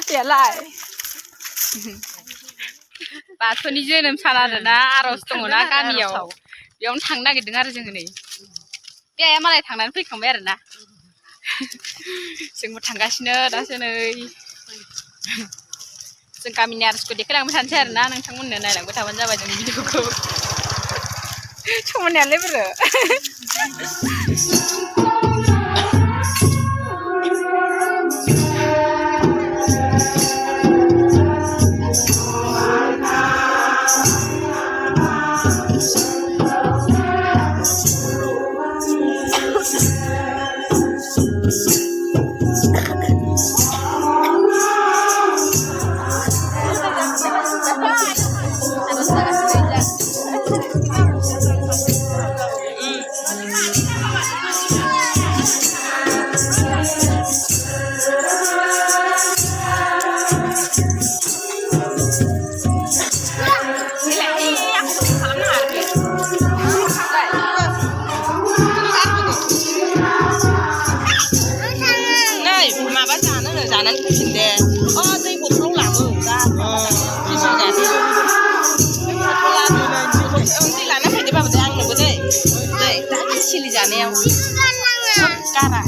देलाय बाथौनि जोनोम सान आरोना आर'ज दङना गामियाव बेयावनो थांनो नागिरदों आरो जोङो नै बे आइया मालाय थांनानै फैखांबाय आरोना जोंबो थांगासिनो दासो नै जों गामिनि आर'जखौ देखायलांबाय थानोसै आरोना नोंथांमोननो नायलांबाय थाबानो जाबाय जों भिडिअखौ समायनायालाय बोरो जानानै फैफिन दे दै बथलाव लाबो दा दै लाना फैदो बाबा दे आंनोबो दै दा सिलि जानायाव गारा